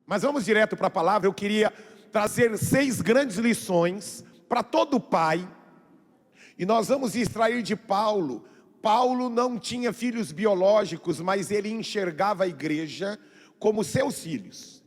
Mas vamos direto para a palavra. Eu queria trazer 6 grandes lições para todo pai. E nós vamos extrair de Paulo. Paulo não tinha filhos biológicos, mas ele enxergava a igreja como seus filhos.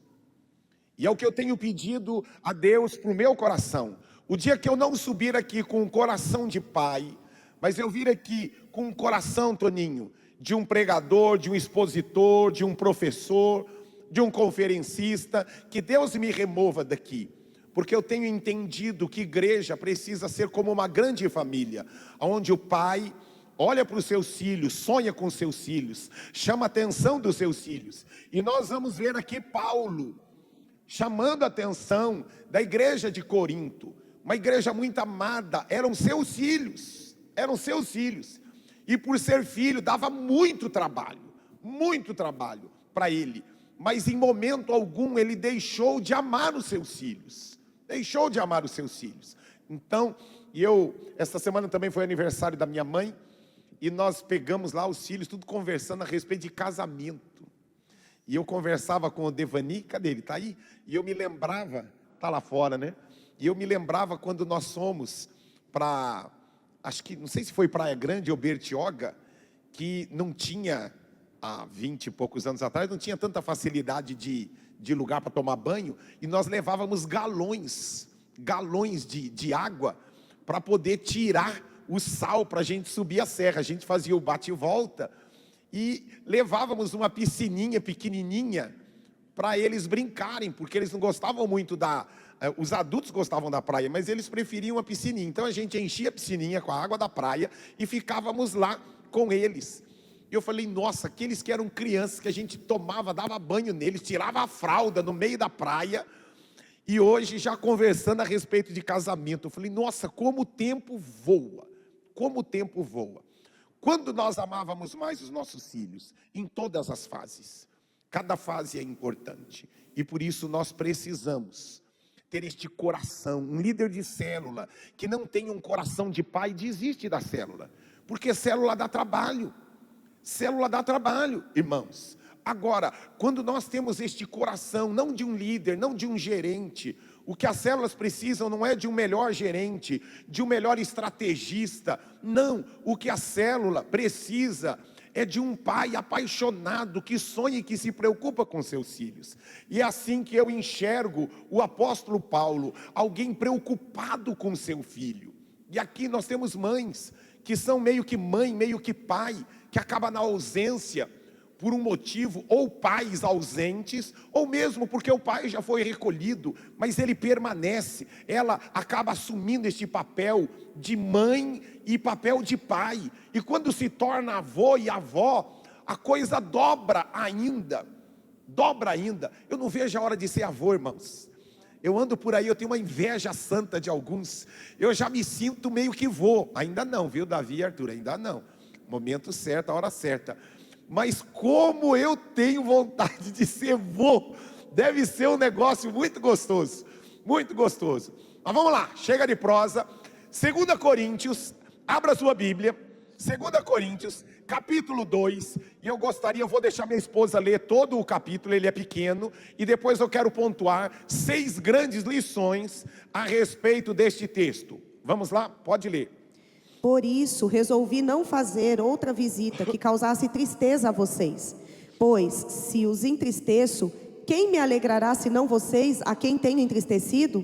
E é o que eu tenho pedido a Deus para o meu coração. O dia que eu não subir aqui com um coração de pai, mas eu vir aqui com um coração, Toninho, de um pregador, de um expositor, de um professor, de um conferencista, que Deus me remova daqui. Porque eu tenho entendido que igreja precisa ser como uma grande família, onde o pai olha para os seus filhos, sonha com os seus filhos, chama a atenção dos seus filhos. E nós vamos ver aqui Paulo chamando a atenção da igreja de Corinto, uma igreja muito amada. Eram seus filhos, e por ser filho dava muito trabalho para ele, mas em momento algum ele deixou de amar os seus filhos, Então, esta semana também foi aniversário da minha mãe, e nós pegamos lá os filhos, tudo conversando a respeito de casamento. E eu conversava com o Devani, cadê ele? Está aí? E eu me lembrava, está lá fora, né? E eu me lembrava quando nós fomos para, acho que, não sei se foi Praia Grande ou Bertioga, que não tinha, há 20 e poucos anos atrás, não tinha tanta facilidade de lugar para tomar banho, e nós levávamos galões de água para poder tirar o sal para a gente subir a serra. A gente fazia o bate e volta, e levávamos uma piscininha pequenininha para eles brincarem, porque eles não gostavam muito os adultos gostavam da praia, mas eles preferiam a piscininha. Então a gente enchia a piscininha com a água da praia e ficávamos lá com eles. E eu falei, nossa, aqueles que eram crianças, que a gente tomava, dava banho neles, tirava a fralda no meio da praia, e hoje já conversando a respeito de casamento, eu falei, nossa, como o tempo voa, Quando nós amávamos mais os nossos filhos, em todas as fases, cada fase é importante, e por isso nós precisamos ter este coração. Um líder de célula que não tem um coração de pai, desiste da célula, porque célula dá trabalho, irmãos. Agora, quando nós temos este coração, não de um líder, não de um gerente, o que as células precisam não é de um melhor gerente, de um melhor estrategista, não, o que a célula precisa é de um pai apaixonado, que sonha e que se preocupa com seus filhos. E é assim que eu enxergo o apóstolo Paulo, alguém preocupado com seu filho. E aqui nós temos mães, que são meio que mãe, meio que pai, que acaba na ausência, por um motivo, ou pais ausentes, ou mesmo porque o pai já foi recolhido, mas ele permanece. Ela acaba assumindo este papel de mãe e papel de pai, e quando se torna avô e avó, a coisa dobra ainda. Eu não vejo a hora de ser avô, irmãos. Eu ando por aí, eu tenho uma inveja santa de alguns. Eu já me sinto meio que vô. Ainda não, viu, Davi e Arthur? Ainda não. Momento certo, a hora certa. Mas como eu tenho vontade de ser vô, deve ser um negócio muito gostoso, Mas vamos lá, chega de prosa. 2 Coríntios, abra sua Bíblia, 2 Coríntios, capítulo 2, e eu vou deixar minha esposa ler todo o capítulo, ele é pequeno, e depois eu quero pontuar 6 grandes lições a respeito deste texto. Vamos lá? Pode ler. Por isso, resolvi não fazer outra visita que causasse tristeza a vocês. Pois, se os entristeço, quem me alegrará senão vocês, a quem tenho entristecido?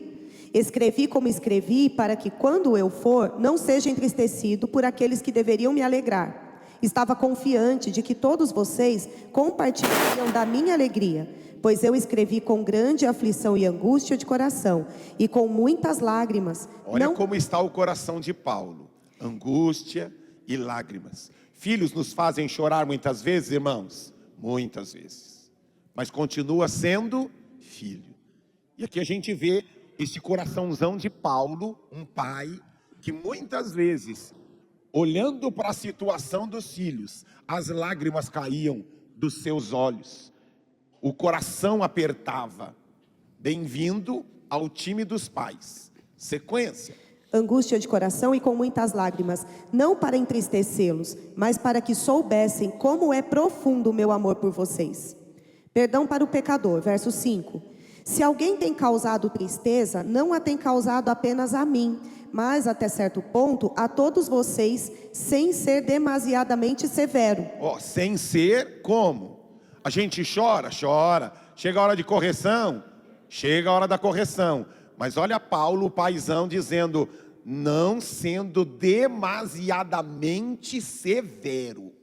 Escrevi como escrevi, para que quando eu for, não seja entristecido por aqueles que deveriam me alegrar. Estava confiante de que todos vocês compartilhariam da minha alegria, pois eu escrevi com grande aflição e angústia de coração, e com muitas lágrimas. Olha como está o coração de Paulo. Angústia e lágrimas. Filhos nos fazem chorar muitas vezes, irmãos, muitas vezes, mas continua sendo filho. E aqui a gente vê esse coraçãozão de Paulo, um pai que muitas vezes, olhando para a situação dos filhos, as lágrimas caíam dos seus olhos, o coração apertava. Bem-vindo ao time dos pais. Sequência. Angústia de coração e com muitas lágrimas, não para entristecê-los, mas para que soubessem como é profundo o meu amor por vocês. Perdão para o pecador, verso 5. Se alguém tem causado tristeza, não a tem causado apenas a mim, mas até certo ponto a todos vocês, sem ser demasiadamente severo. Ó, sem ser como? A gente chora, chora. Chega a hora de correção, chega a hora da correção. Mas olha Paulo, o paizão, dizendo, não sendo demasiadamente severo.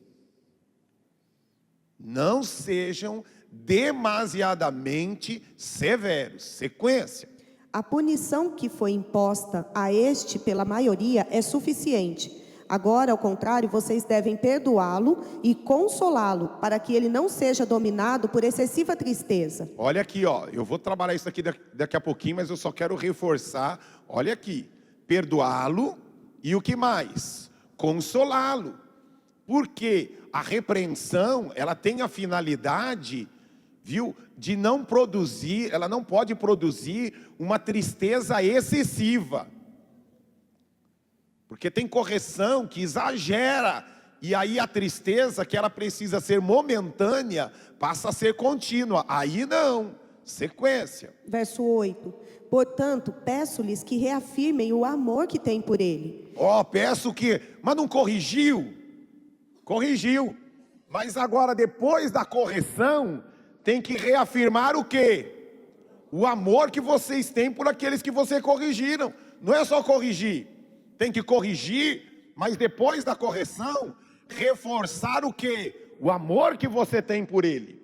Não sejam demasiadamente severos. Sequência. A punição que foi imposta a este pela maioria é suficiente. Agora, ao contrário, vocês devem perdoá-lo e consolá-lo, para que ele não seja dominado por excessiva tristeza. Olha aqui, ó, eu vou trabalhar isso aqui daqui a pouquinho, mas eu só quero reforçar. Olha aqui, perdoá-lo e o que mais? Consolá-lo. Porque a repreensão, ela tem a finalidade, viu, de não produzir, ela não pode produzir uma tristeza excessiva. Porque tem correção que exagera, e aí a tristeza, que ela precisa ser momentânea, passa a ser contínua. Aí não. Sequência. Verso 8. Portanto, peço-lhes que reafirmem o amor que têm por ele. Ó, peço que... Mas não corrigiu? Corrigiu. Mas agora, depois da correção, tem que reafirmar o quê? O amor que vocês têm por aqueles que vocês corrigiram. Não é só corrigir. Tem que corrigir, mas depois da correção, reforçar o quê? O amor que você tem por ele.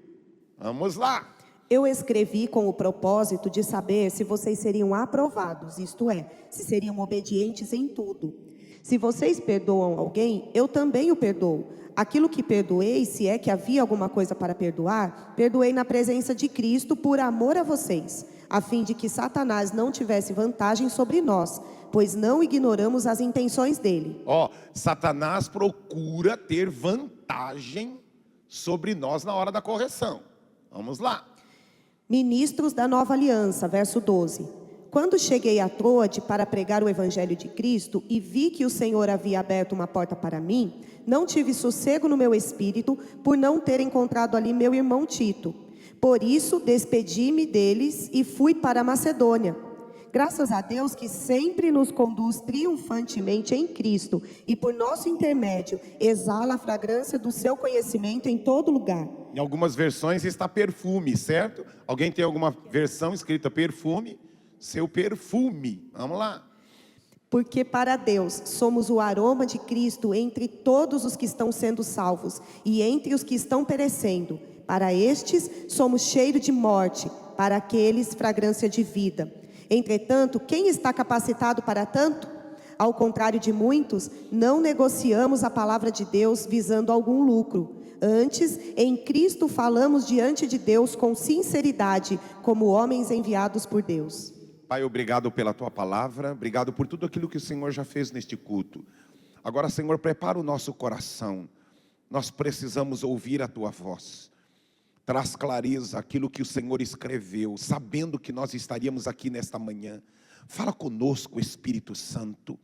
Vamos lá. Eu escrevi com o propósito de saber se vocês seriam aprovados, isto é, se seriam obedientes em tudo. Se vocês perdoam alguém, eu também o perdoo. Aquilo que perdoei, se é que havia alguma coisa para perdoar, perdoei na presença de Cristo por amor a vocês, a fim de que Satanás não tivesse vantagem sobre nós, pois não ignoramos as intenções dele. Ó, Satanás procura ter vantagem sobre nós na hora da correção. Vamos lá. Ministros da nova aliança, verso 12. Quando cheguei a Troade para pregar o evangelho de Cristo e vi que o Senhor havia aberto uma porta para mim, não tive sossego no meu espírito por não ter encontrado ali meu irmão Tito. Por isso, despedi-me deles e fui para a Macedônia. Graças a Deus que sempre nos conduz triunfantemente em Cristo e por nosso intermédio exala a fragrância do seu conhecimento em todo lugar. Em algumas versões está perfume, certo? Alguém tem alguma versão escrita perfume? Seu perfume. Vamos lá. Porque para Deus somos o aroma de Cristo entre todos os que estão sendo salvos e entre os que estão perecendo. Para estes somos cheiro de morte, para aqueles fragrância de vida. Entretanto, quem está capacitado para tanto? Ao contrário de muitos, não negociamos a palavra de Deus visando algum lucro. Antes, em Cristo falamos diante de Deus com sinceridade, como homens enviados por Deus. Pai, obrigado pela tua palavra, obrigado por tudo aquilo que o Senhor já fez neste culto. Agora, Senhor, prepara o nosso coração. Nós precisamos ouvir a tua voz. Traz clareza aquilo que o Senhor escreveu, sabendo que nós estaríamos aqui nesta manhã. Fala conosco, Espírito Santo.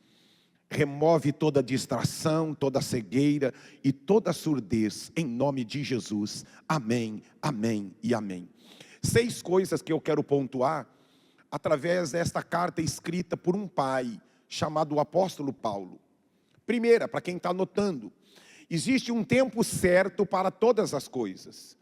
Remove toda distração, toda cegueira e toda surdez, em nome de Jesus. Amém, amém e amém. 6 coisas que eu quero pontuar através desta carta escrita por um pai chamado o apóstolo Paulo. Primeira, para quem está anotando, existe um tempo certo para todas as coisas.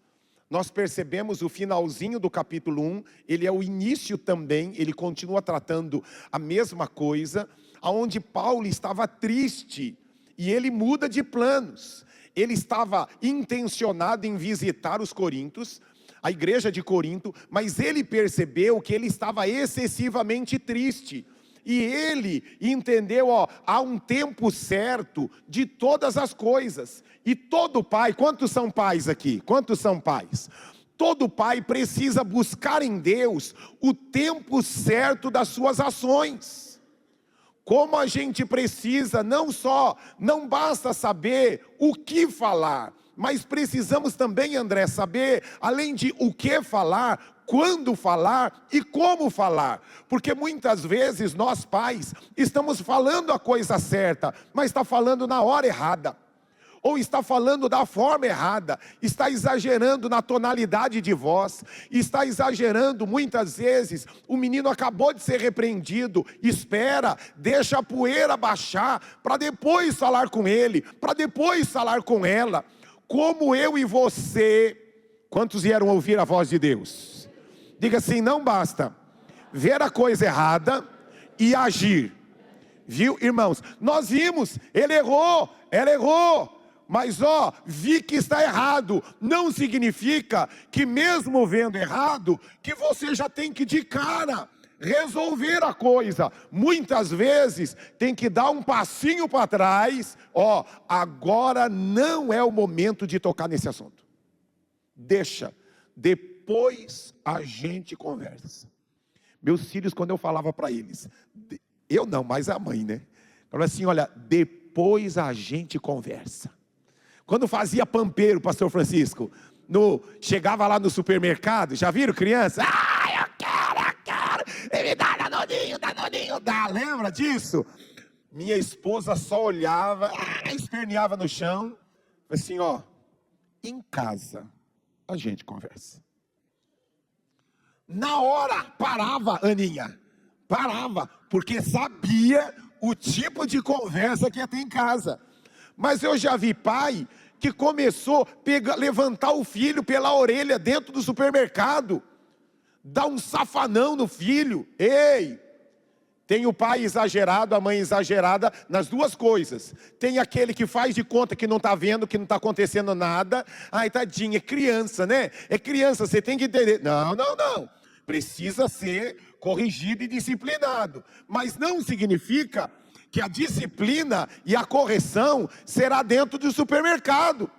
Nós percebemos o finalzinho do capítulo 1, ele é o início também, ele continua tratando a mesma coisa, aonde Paulo estava triste, e ele muda de planos. Ele estava intencionado em visitar os Coríntios, a igreja de Corinto, mas ele percebeu que ele estava excessivamente triste. E ele entendeu, há um tempo certo de todas as coisas. E todo pai, quantos são pais aqui? Quantos são pais? Todo pai precisa buscar em Deus o tempo certo das suas ações. Como a gente precisa, não basta saber o que falar, mas precisamos também, André, saber, além de o que falar, quando falar e como falar. Porque muitas vezes nós pais estamos falando a coisa certa, mas está falando na hora errada. ou está falando da forma errada, está exagerando na tonalidade de voz, está exagerando muitas vezes. O menino acabou de ser repreendido, espera, deixa a poeira baixar, para depois falar com ele, para depois falar com ela. Como eu e você, quantos vieram ouvir a voz de Deus? Diga assim: não basta ver a coisa errada e agir. Viu, irmãos? Nós vimos, ele errou, ela errou. Mas vi que está errado. Não significa que mesmo vendo errado, que você já tem que de cara resolver a coisa. Muitas vezes tem que dar um passinho para trás. Agora não é o momento de tocar nesse assunto. Deixa, depois a gente conversa. Meus filhos, quando eu falava para eles, eu não, mas a mãe, né? Falava assim: olha, depois a gente conversa. Quando fazia pampeiro, pastor Francisco, chegava lá no supermercado, já viram criança? Eu quero, me dá danoninho, dá. Lembra disso? Minha esposa só olhava, esperneava no chão, assim: em casa a gente conversa. Na hora, parava, Aninha, parava, porque sabia o tipo de conversa que ia ter em casa. Mas eu já vi pai que começou a levantar o filho pela orelha dentro do supermercado, dar um safanão no filho. Ei, tem o pai exagerado, a mãe exagerada nas duas coisas. Tem aquele que faz de conta que não está vendo, que não está acontecendo nada. Ai, tadinho, é criança, né? É criança, você tem que entender. Não. Precisa ser corrigido e disciplinado. Mas não significa que a disciplina e a correção será dentro do supermercado.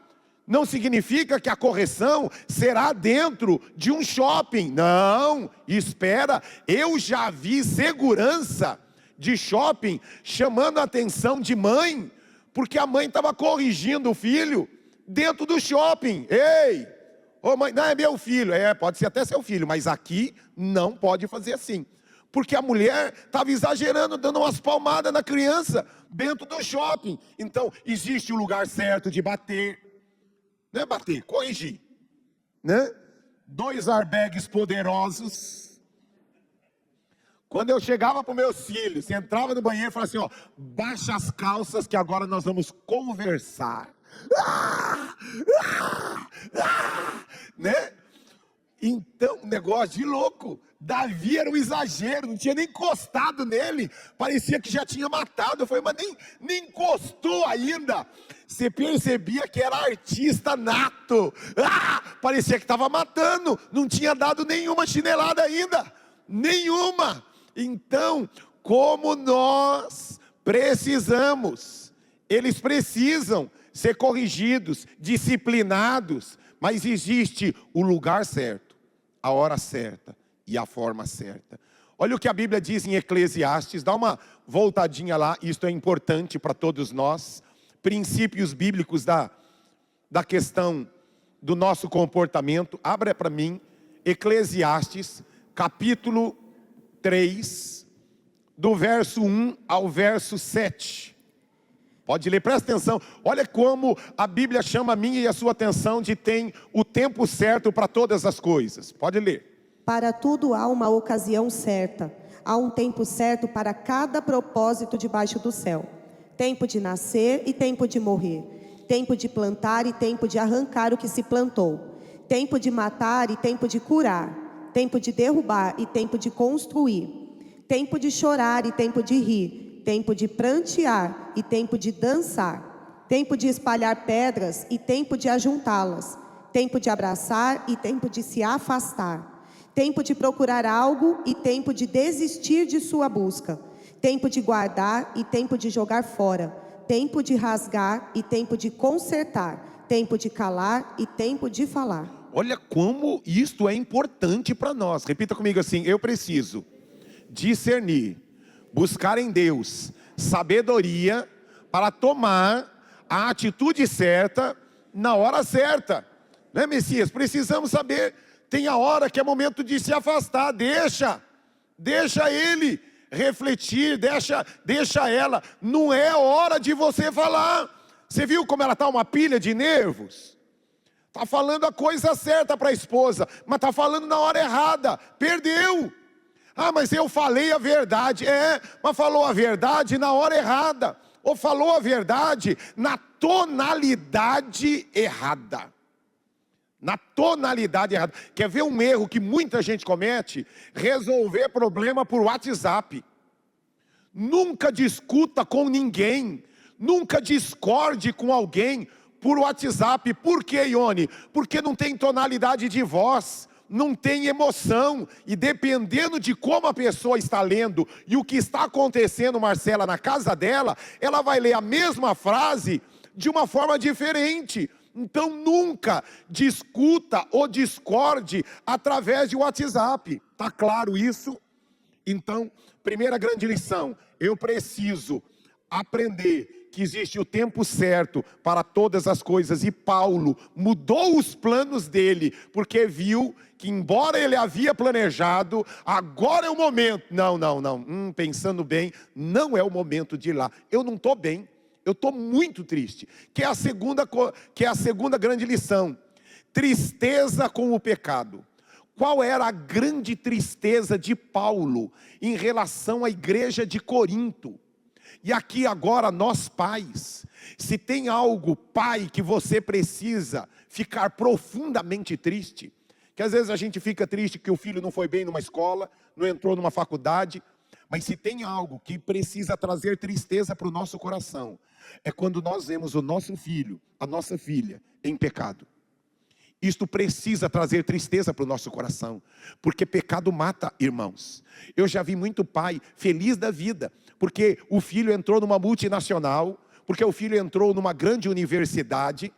Não significa que a correção será dentro de um shopping. Não, espera. Eu já vi segurança de shopping chamando a atenção de mãe, porque a mãe estava corrigindo o filho dentro do shopping. Ei, mãe, não é meu filho. Pode ser até seu filho, mas aqui não pode fazer assim. Porque a mulher estava exagerando, dando umas palmadas na criança dentro do shopping. Então, existe o lugar certo de bater. Não é bater, corrigir. Né? 2 airbags poderosos. Quando eu chegava para os meus filhos, entrava no banheiro e falava assim: baixa as calças que agora nós vamos conversar. Né? Então, negócio de louco. Davi era um exagero, não tinha nem encostado nele, parecia que já tinha matado. Eu falei: mas nem encostou ainda. Você percebia que era artista nato. Parecia que estava matando, não tinha dado nenhuma chinelada ainda, nenhuma. Então, como nós precisamos, eles precisam ser corrigidos, disciplinados, mas existe o lugar certo, a hora certa e a forma certa. Olha o que a Bíblia diz em Eclesiastes, dá uma voltadinha lá, isto é importante para todos nós, princípios bíblicos da questão do nosso comportamento. Abra para mim, Eclesiastes, capítulo 3, do verso 1 ao verso 7. Pode ler, presta atenção. Olha como a Bíblia chama a minha e a sua atenção de tem o tempo certo para todas as coisas. Pode ler. Para tudo há uma ocasião certa, há um tempo certo para cada propósito debaixo do céu. Tempo de nascer e tempo de morrer. Tempo de plantar e tempo de arrancar o que se plantou. Tempo de matar e tempo de curar. Tempo de derrubar e tempo de construir. Tempo de chorar e tempo de rir. Tempo de prantear e tempo de dançar. Tempo de espalhar pedras e tempo de ajuntá-las. Tempo de abraçar e tempo de se afastar. Tempo de procurar algo e tempo de desistir de sua busca. Tempo de guardar e tempo de jogar fora. Tempo de rasgar e tempo de consertar. Tempo de calar e tempo de falar. Olha como isto é importante para nós. Repita comigo assim: eu preciso discernir, buscar em Deus sabedoria para tomar a atitude certa na hora certa. Né, Messias? Precisamos saber. Tem a hora que é momento de se afastar. Deixa ele refletir, deixa ela. Não é hora de você falar. Você viu como ela está uma pilha de nervos? Está falando a coisa certa para a esposa, mas está falando na hora errada. Perdeu. Ah, mas eu falei a verdade. Mas falou a verdade na hora errada. Ou falou a verdade na tonalidade errada. Na tonalidade errada. Quer ver um erro que muita gente comete? Resolver problema por WhatsApp. Nunca discuta com ninguém. Nunca discorde com alguém por WhatsApp. Por quê, Ione? Porque não tem tonalidade de voz, não tem emoção. E dependendo de como a pessoa está lendo e o que está acontecendo, Marcela, na casa dela, ela vai ler a mesma frase de uma forma diferente. Então nunca discuta ou discorde através de WhatsApp. Está claro isso? Então, primeira grande lição, eu preciso aprender que existe o tempo certo para todas as coisas. E Paulo mudou os planos dele, porque viu que embora ele havia planejado, agora é o momento. Não. Pensando bem, não é o momento de ir lá. Eu não estou bem, eu estou muito triste. Que é a segunda grande lição. Tristeza com o pecado. Qual era a grande tristeza de Paulo em relação à igreja de Corinto? E aqui agora nós pais, se tem algo, pai, que você precisa ficar profundamente triste, que às vezes a gente fica triste que o filho não foi bem numa escola, não entrou numa faculdade, mas se tem algo que precisa trazer tristeza para o nosso coração, é quando nós vemos o nosso filho, a nossa filha, em pecado. Isto precisa trazer tristeza para o nosso coração, porque pecado mata, irmãos. Eu já vi muito pai feliz da vida, porque o filho entrou numa multinacional, porque o filho entrou numa grande universidade,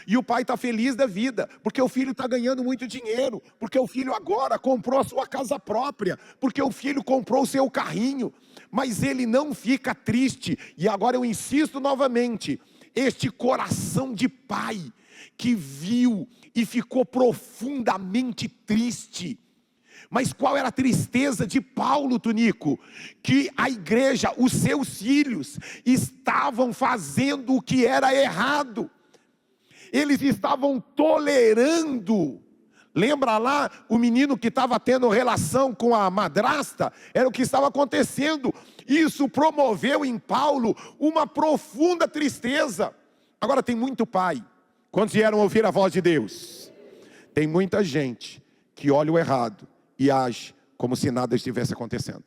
e o pai está feliz da vida, porque o filho está ganhando muito dinheiro, porque o filho agora comprou a sua casa própria, porque o filho comprou o seu carrinho, mas ele não fica triste. E agora eu insisto novamente, este coração de pai, que viu e ficou profundamente triste. Mas qual era a tristeza de Paulo, Tunico? Que a igreja, os seus filhos, estavam fazendo o que era errado. Eles estavam tolerando. Lembra lá o menino que estava tendo relação com a madrasta? Era o que estava acontecendo. Isso promoveu em Paulo uma profunda tristeza. Agora tem muito pai. Quantos vieram ouvir a voz de Deus? Tem muita gente que olha o errado e age como se nada estivesse acontecendo.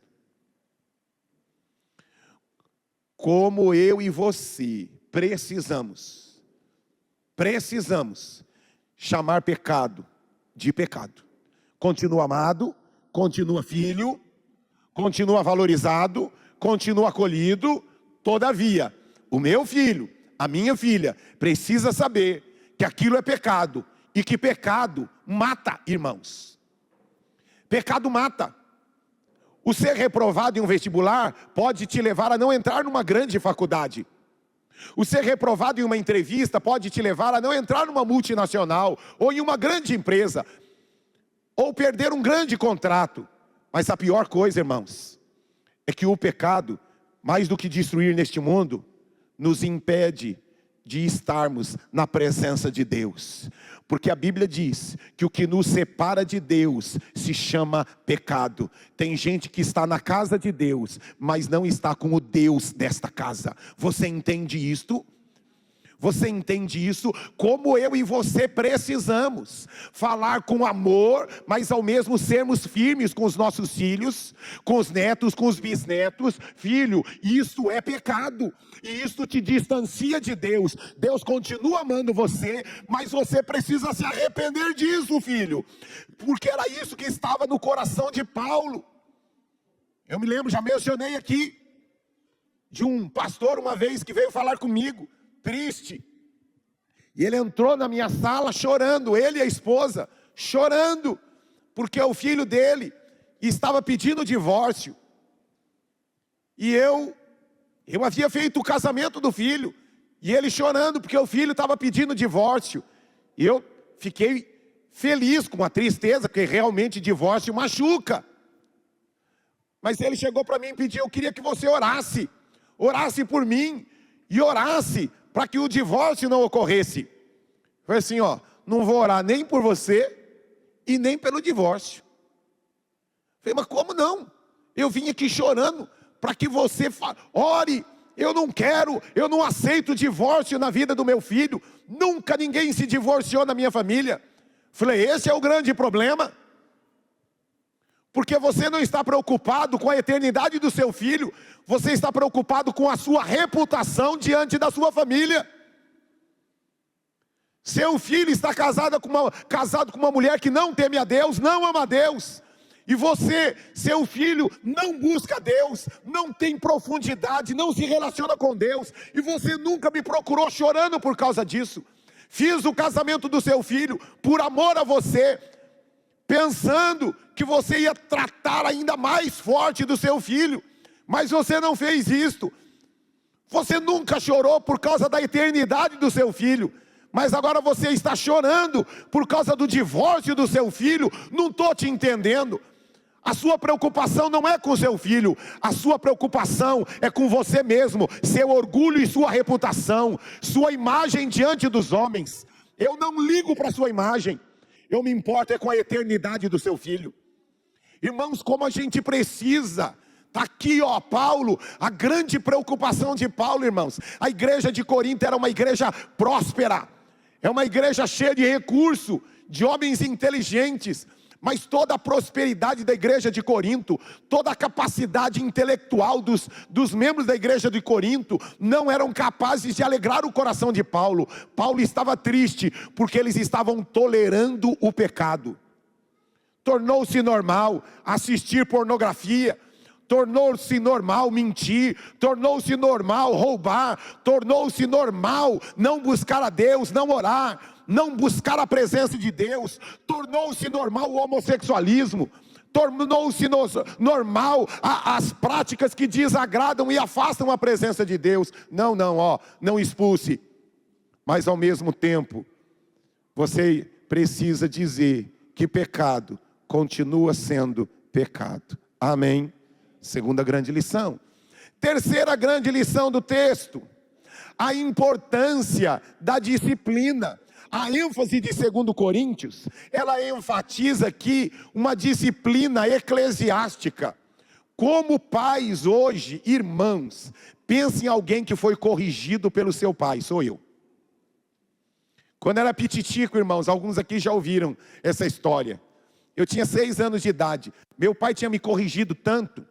Como eu e você precisamos chamar pecado de pecado. Continua amado, continua filho, continua valorizado, continua acolhido. Todavia, o meu filho, a minha filha, precisa saber que aquilo é pecado, e que pecado mata, irmãos. Pecado mata. O ser reprovado em um vestibular pode te levar a não entrar numa grande faculdade. O ser reprovado em uma entrevista pode te levar a não entrar numa multinacional, ou em uma grande empresa, ou perder um grande contrato. Mas a pior coisa, irmãos, é que o pecado, mais do que destruir neste mundo, nos impede de estarmos na presença de Deus. Porque a Bíblia diz que o que nos separa de Deus se chama pecado. Tem gente que está na casa de Deus, mas não está com o Deus desta casa. Você entende isto? Você entende isso? Como eu e você precisamos falar com amor, mas ao mesmo sermos firmes com os nossos filhos, com os netos, com os bisnetos. Filho, isso é pecado, e isso te distancia de Deus. Deus continua amando você, mas você precisa se arrepender disso, filho, porque era isso que estava no coração de Paulo. Eu me lembro, já mencionei aqui, de um pastor uma vez que veio falar comigo, triste, e ele entrou na minha sala chorando, ele e a esposa, chorando, porque o filho dele estava pedindo divórcio, e eu havia feito o casamento do filho, e ele chorando, porque o filho estava pedindo divórcio, e eu fiquei feliz com a tristeza, porque realmente divórcio machuca, mas ele chegou para mim e pediu, eu queria que você orasse por mim, e orasse para que o divórcio não ocorresse. Foi assim, ó, não vou orar nem por você e nem pelo divórcio. Falei, mas como não? Eu vim aqui chorando para que você ore. Eu não quero, eu não aceito divórcio na vida do meu filho. Nunca ninguém se divorciou na minha família. Falei, esse é o grande problema. Porque você não está preocupado com a eternidade do seu filho. Você está preocupado com a sua reputação diante da sua família. Seu filho está casado com uma mulher que não teme a Deus, não ama a Deus. E você, seu filho, não busca Deus, não tem profundidade, não se relaciona com Deus. E você nunca me procurou chorando por causa disso. Fiz o casamento do seu filho por amor a você, pensando que você ia tratar ainda mais forte do seu filho. Mas você não fez isto. Você nunca chorou por causa da eternidade do seu filho. Mas agora você está chorando por causa do divórcio do seu filho. Não estou te entendendo. A sua preocupação não é com o seu filho. A sua preocupação é com você mesmo. Seu orgulho e sua reputação. Sua imagem diante dos homens. Eu não ligo para a sua imagem. Eu me importo é com a eternidade do seu filho. Irmãos, como a gente precisa. Está aqui, ó, Paulo, a grande preocupação de Paulo, irmãos. A igreja de Corinto era uma igreja próspera. É uma igreja cheia de recurso, de homens inteligentes. Mas toda a prosperidade da igreja de Corinto, toda a capacidade intelectual dos membros da igreja de Corinto, não eram capazes de alegrar o coração de Paulo. Paulo estava triste, porque eles estavam tolerando o pecado. Tornou-se normal assistir pornografia, tornou-se normal mentir, tornou-se normal roubar, tornou-se normal não buscar a Deus, não orar, não buscar a presença de Deus, tornou-se normal o homossexualismo, tornou-se normal as práticas que desagradam e afastam a presença de Deus. Não, não expulse, mas ao mesmo tempo, você precisa dizer que pecado continua sendo pecado. Amém? Segunda grande lição. Terceira grande lição do texto: a importância da disciplina. A ênfase de 2 Coríntios, ela enfatiza aqui uma disciplina eclesiástica. Como pais hoje, irmãos, pense em alguém que foi corrigido pelo seu pai, sou eu. Quando era pititico, irmãos, alguns aqui já ouviram essa história. Eu tinha 6 anos de idade, meu pai tinha me corrigido tanto,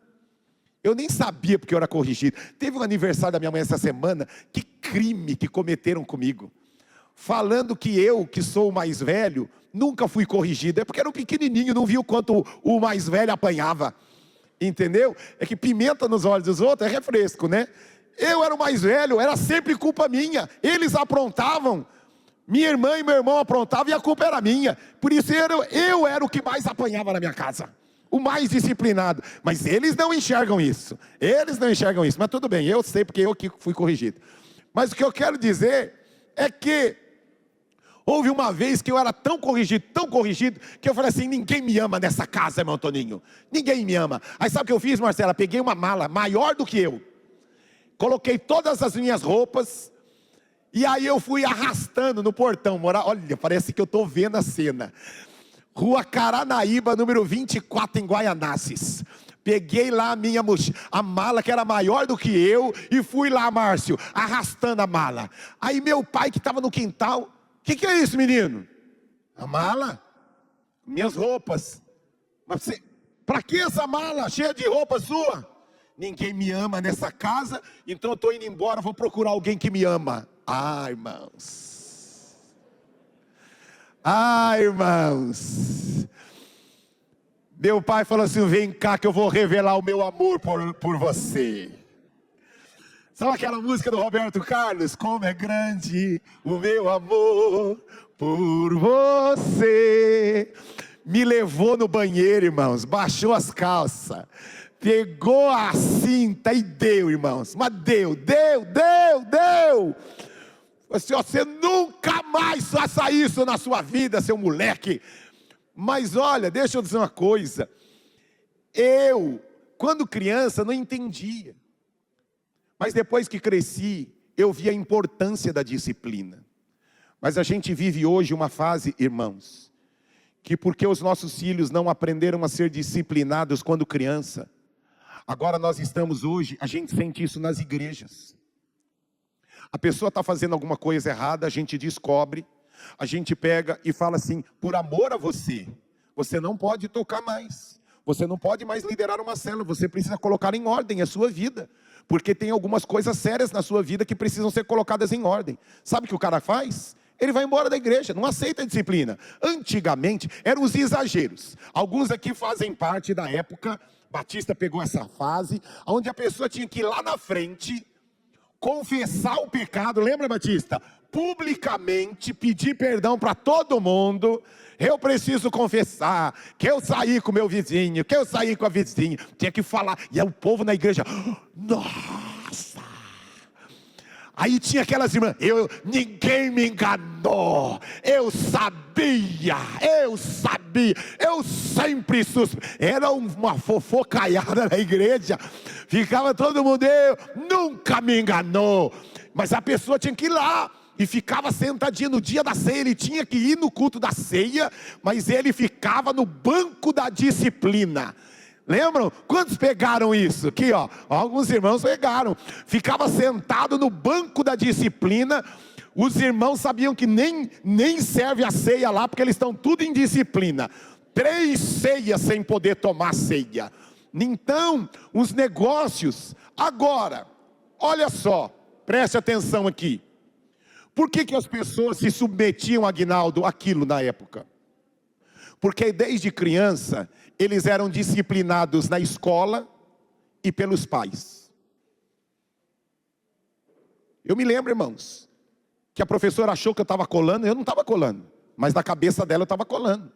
eu nem sabia porque eu era corrigido. Teve um aniversário da minha mãe essa semana, que crime que cometeram comigo. Falando que eu, que sou o mais velho, nunca fui corrigido. É porque era um pequenininho, não viu quanto o mais velho apanhava. Entendeu? É que pimenta nos olhos dos outros é refresco, né? Eu era o mais velho, era sempre culpa minha. Eles aprontavam, minha irmã e meu irmão aprontavam e a culpa era minha. Por isso eu era o que mais apanhava na minha casa, o mais disciplinado. Mas eles não enxergam isso. Eles não enxergam isso. Mas tudo bem, eu sei porque eu que fui corrigido. Mas o que eu quero dizer é que houve uma vez que eu era tão corrigido, que eu falei assim: ninguém me ama nessa casa, meu Toninho. Ninguém me ama. Aí sabe o que eu fiz, Marcela? Peguei uma mala maior do que eu, coloquei todas as minhas roupas, e aí eu fui arrastando no portão. Olha, parece que eu estou vendo a cena. Rua Caranaíba, número 24, em Guaianazes. Peguei lá a mala que era maior do que eu, e fui lá, Márcio, arrastando a mala. Aí meu pai, que estava no quintal: o que é isso, menino? A mala? Minhas roupas. Mas para que essa mala cheia de roupa sua? Ninguém me ama nessa casa, então eu estou indo embora, vou procurar alguém que me ama. Irmãos. Irmãos. Meu pai falou assim: vem cá que eu vou revelar o meu amor por você. Sabe aquela música do Roberto Carlos? Como é grande o meu amor por você. Me levou no banheiro, irmãos, baixou as calças, pegou a cinta e deu, irmãos. Mas deu. Assim, você nunca mais faça isso na sua vida, seu moleque. Mas olha, deixa eu dizer uma coisa. Eu, quando criança, não entendia. Mas depois que cresci, eu vi a importância da disciplina. Mas a gente vive hoje uma fase, irmãos, que porque os nossos filhos não aprenderam a ser disciplinados quando criança, agora nós estamos hoje, a gente sente isso nas igrejas. A pessoa está fazendo alguma coisa errada, a gente descobre, a gente pega e fala assim, por amor a você, você não pode tocar mais, você não pode mais liderar uma célula, você precisa colocar em ordem a sua vida, porque tem algumas coisas sérias na sua vida que precisam ser colocadas em ordem. Sabe o que o cara faz? Ele vai embora da igreja, não aceita a disciplina. Antigamente, eram os exageros. Alguns aqui fazem parte da época, Batista pegou essa fase, onde a pessoa tinha que ir lá na frente, confessar o pecado, lembra, Batista? Publicamente, pedir perdão para todo mundo. Eu preciso confessar que eu saí com meu vizinho, que eu saí com a vizinha. Tinha que falar, e aí o povo na igreja, nossa! Aí tinha aquelas irmãs, ninguém me enganou, eu sabia, eu sempre era uma fofocaiada na igreja, ficava todo mundo, nunca me enganou, mas a pessoa tinha que ir lá, e ficava sentadinho no dia da ceia, ele tinha que ir no culto da ceia, mas ele ficava no banco da disciplina. Lembram? Quantos pegaram isso? Aqui, ó, alguns irmãos pegaram. Ficava sentado no banco da disciplina. Os irmãos sabiam que nem serve a ceia lá, porque eles estão tudo em disciplina. 3 ceias sem poder tomar ceia. Então, os negócios. Agora, olha só, preste atenção aqui. Por que as pessoas se submetiam, Aguinaldo, àquilo na época? Porque desde criança, eles eram disciplinados na escola e pelos pais. Eu me lembro, irmãos, que a professora achou que eu estava colando, eu não estava colando, mas na cabeça dela eu estava colando.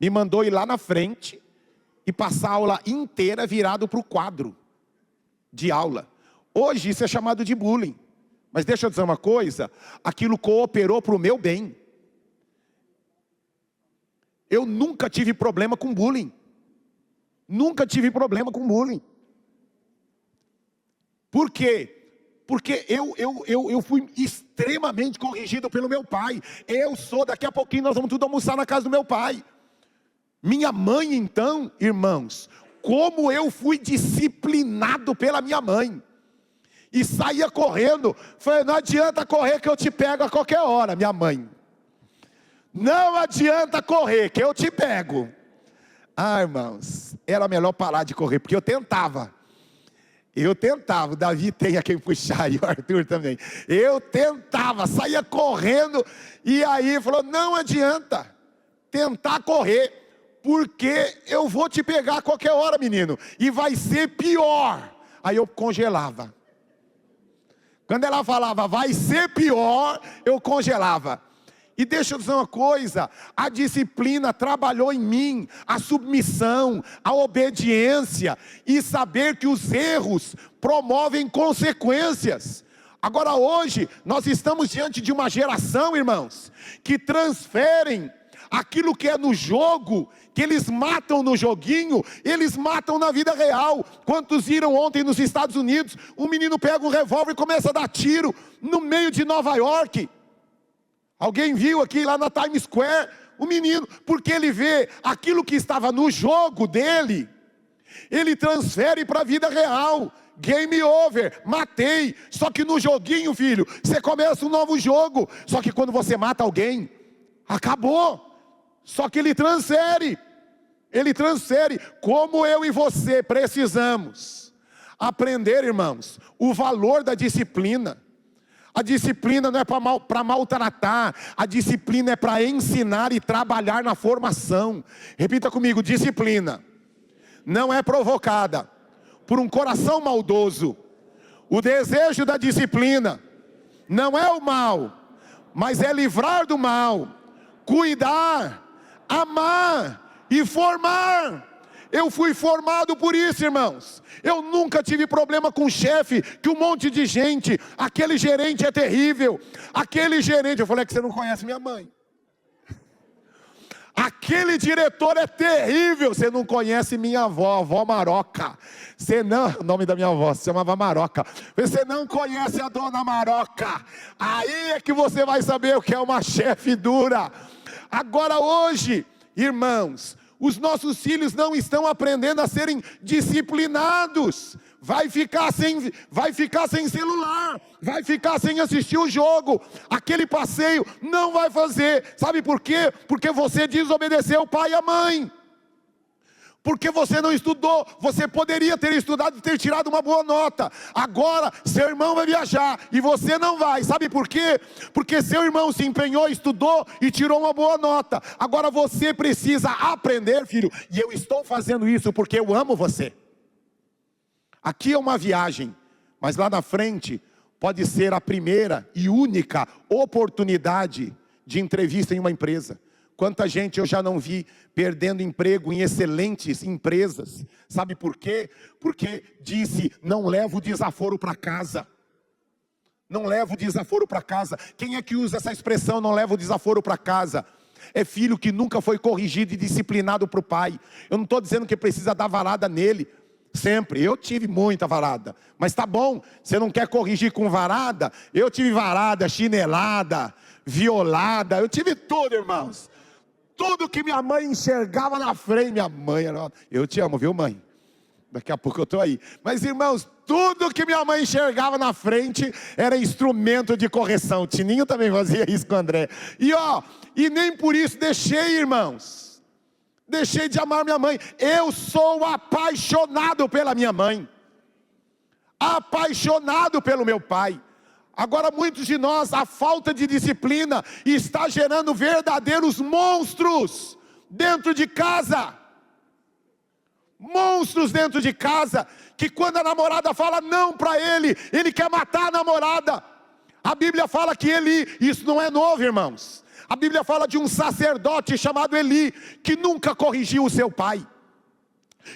Me mandou ir lá na frente e passar a aula inteira virado para o quadro de aula. Hoje isso é chamado de bullying. Mas deixa eu dizer uma coisa, aquilo cooperou para o meu bem. Eu nunca tive problema com bullying. Nunca tive problema com bullying. Por quê? Porque eu fui extremamente corrigido pelo meu pai. Daqui a pouquinho nós vamos tudo almoçar na casa do meu pai. Minha mãe então, irmãos, como eu fui disciplinado pela minha mãe. E saía correndo, falei, não adianta correr que eu te pego a qualquer hora, minha mãe. Não adianta correr que eu te pego. Ah, irmãos, era melhor parar de correr, porque eu tentava, o Davi tem a quem puxar, e o Arthur também. Eu tentava, saía correndo, e aí falou, não adianta tentar correr, porque eu vou te pegar a qualquer hora, menino, e vai ser pior. Aí eu congelava. Quando ela falava, vai ser pior, eu congelava. E deixa eu dizer uma coisa, a disciplina trabalhou em mim, a submissão, a obediência, e saber que os erros promovem consequências. Agora hoje, nós estamos diante de uma geração, irmãos, que transferem aquilo que é no jogo, que eles matam no joguinho, eles matam na vida real. Quantos viram ontem nos Estados Unidos, um menino pega um revólver e começa a dar tiro no meio de Nova York. Alguém viu aqui lá na Times Square, o menino, porque ele vê aquilo que estava no jogo dele, ele transfere para a vida real. Game over, matei. Só que no joguinho, filho, você começa um novo jogo. Só que quando você mata alguém, acabou. Só que ele transfere, como eu e você precisamos aprender, irmãos, o valor da disciplina. A disciplina não é para maltratar, a disciplina é para ensinar e trabalhar na formação. Repita comigo, disciplina não é provocada por um coração maldoso. O desejo da disciplina não é o mal, mas é livrar do mal, cuidar, amar e formar. Eu fui formado por isso, irmãos. Eu nunca tive problema com o chefe, que um monte de gente, aquele gerente é terrível, aquele gerente, eu falei que você não conhece minha mãe. Aquele diretor é terrível. Você não conhece minha avó, avó Maroca. Você não, o nome da minha avó se chamava Maroca. Você não conhece a dona Maroca. Aí é que você vai saber o que é uma chefe dura. Agora hoje, irmãos, os nossos filhos não estão aprendendo a serem disciplinados. Vai ficar sem celular, vai ficar sem assistir o jogo, aquele passeio não vai fazer. Sabe por quê? Porque você desobedeceu o pai e a mãe. Porque você não estudou. Você poderia ter estudado e ter tirado uma boa nota. Agora seu irmão vai viajar e você não vai. Sabe por quê? Porque seu irmão se empenhou, estudou e tirou uma boa nota. Agora você precisa aprender, filho. E eu estou fazendo isso porque eu amo você. Aqui é uma viagem, mas lá na frente pode ser a primeira e única oportunidade de entrevista em uma empresa. Quanta gente eu já não vi perdendo emprego em excelentes empresas. Sabe por quê? Porque disse, não leva o desaforo para casa. Não leva o desaforo para casa. Quem é que usa essa expressão, não leva o desaforo para casa? É filho que nunca foi corrigido e disciplinado para o pai. Eu não estou dizendo que precisa dar varada nele. Sempre, eu tive muita varada. Mas tá bom, você não quer corrigir com varada? Eu tive varada, chinelada, violada. Eu tive tudo, irmãos. Tudo que minha mãe enxergava na frente. Minha mãe, eu te amo, viu, mãe? Daqui a pouco eu estou aí. Mas, irmãos, tudo que minha mãe enxergava na frente era instrumento de correção. O Tininho também fazia isso com o André. E nem por isso deixei, irmãos. Deixei de amar minha mãe. Eu sou apaixonado pela minha mãe. Apaixonado pelo meu pai. Agora muitos de nós, a falta de disciplina está gerando verdadeiros monstros dentro de casa. Monstros dentro de casa, que quando a namorada fala não para ele, ele quer matar a namorada. A Bíblia fala que isso não é novo, irmãos. A Bíblia fala de um sacerdote chamado Eli, que nunca corrigiu o seu pai,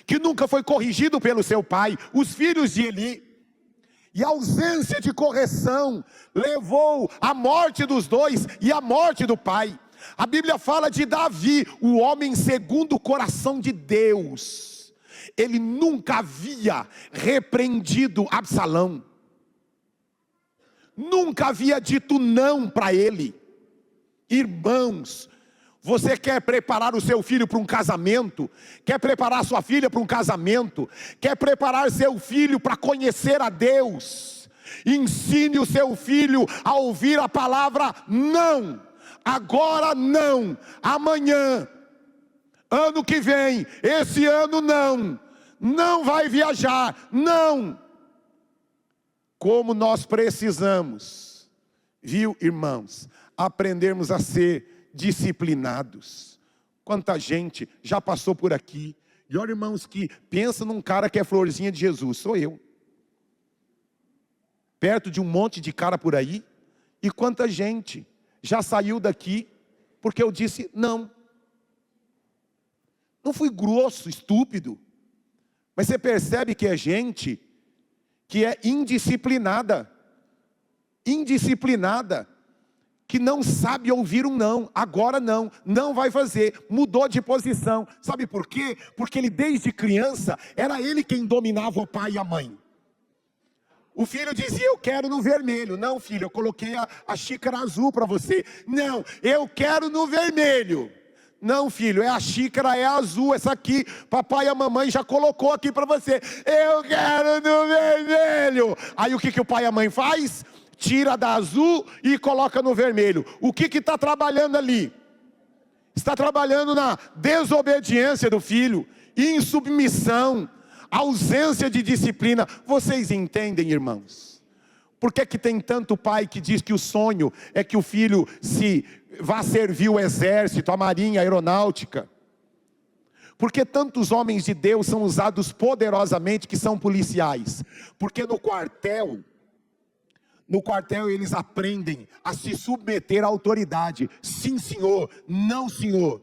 que nunca foi corrigido pelo seu pai, os filhos de Eli. E a ausência de correção levou à morte dos dois e à morte do pai. A Bíblia fala de Davi, o homem segundo o coração de Deus. Ele nunca havia repreendido Absalão. Nunca havia dito não para ele. Irmãos, você quer preparar o seu filho para um casamento? Quer preparar sua filha para um casamento? Quer preparar seu filho para conhecer a Deus? Ensine o seu filho a ouvir a palavra não. Agora não, amanhã, ano que vem, esse ano não. Não vai viajar, não. Como nós precisamos, viu, irmãos, aprendermos a ser disciplinados. Quanta gente já passou por aqui. E olha, irmãos, que pensa num cara que é florzinha de Jesus. Sou eu. Perto de um monte de cara por aí. E quanta gente já saiu daqui porque eu disse não. Não fui grosso, estúpido. Mas você percebe que é gente que é indisciplinada. Indisciplinada. Que não sabe ouvir um não. Agora não vai fazer. Mudou de posição. Sabe por quê? Porque ele desde criança, era ele quem dominava o pai e a mãe. O filho dizia, eu quero no vermelho. Não, filho, eu coloquei a xícara azul para você. Não, eu quero no vermelho. Não, filho, a xícara é azul, essa aqui, papai e a mamãe já colocou aqui para você. Eu quero no vermelho. Aí o que o pai e a mãe faz? Tira da azul e coloca no vermelho. O que está trabalhando ali? Está trabalhando na desobediência do filho, insubmissão, ausência de disciplina. Vocês entendem, irmãos? Por que tem tanto pai que diz que o sonho é que o filho vá servir o exército, a marinha, a aeronáutica? Porque tantos homens de Deus são usados poderosamente que são policiais? Porque no quartel eles aprendem a se submeter à autoridade. Sim, senhor. Não, senhor.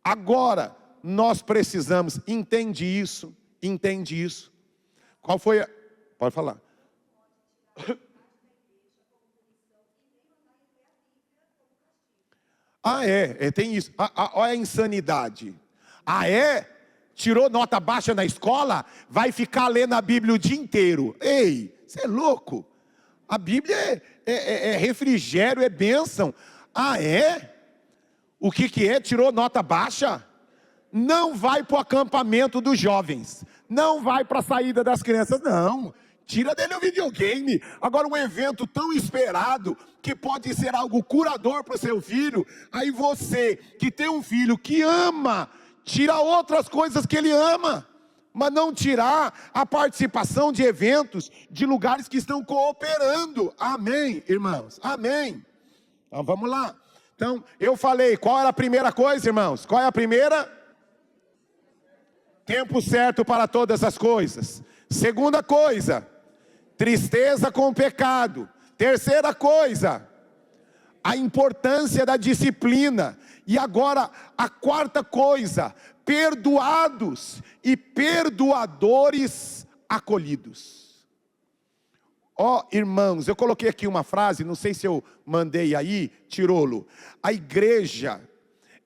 Agora, nós precisamos, entende isso. Qual foi a... Pode falar. Tem isso. Olha a insanidade. Tirou nota baixa na escola, vai ficar lendo a Bíblia o dia inteiro. Ei, você é louco? A Bíblia é refrigério, é bênção. O que é? Tirou nota baixa? Não vai para o acampamento dos jovens. Não vai para a saída das crianças, não. Tira dele o videogame. Agora um evento tão esperado, que pode ser algo curador para o seu filho. Aí você, que tem um filho que ama, tira outras coisas que ele ama. Mas não tirar a participação de eventos, de lugares que estão cooperando. Amém, irmãos? Amém. Então vamos lá. Então, eu falei, qual era a primeira coisa, irmãos? Qual é a primeira? Tempo certo para todas as coisas. Segunda coisa, tristeza com o pecado. Terceira coisa, a importância da disciplina. E agora, a quarta coisa, perdoados e perdoadores acolhidos. Irmãos, eu coloquei aqui uma frase, não sei se eu mandei aí, Tirolo. A igreja